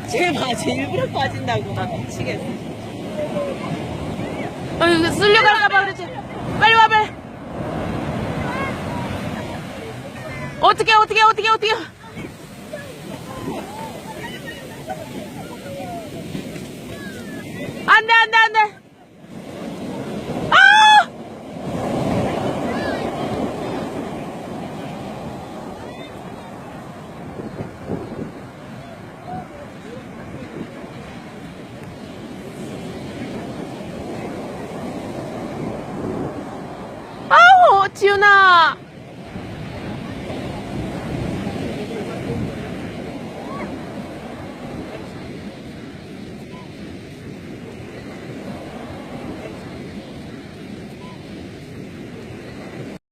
쟤 맞아. 일부러 빠진다고. 나 미치겠어. 이거 쓸려갈까봐 그러지. 빨리 와, 빨리. 어떻게. 안 돼. 아! 아우, 지훈아.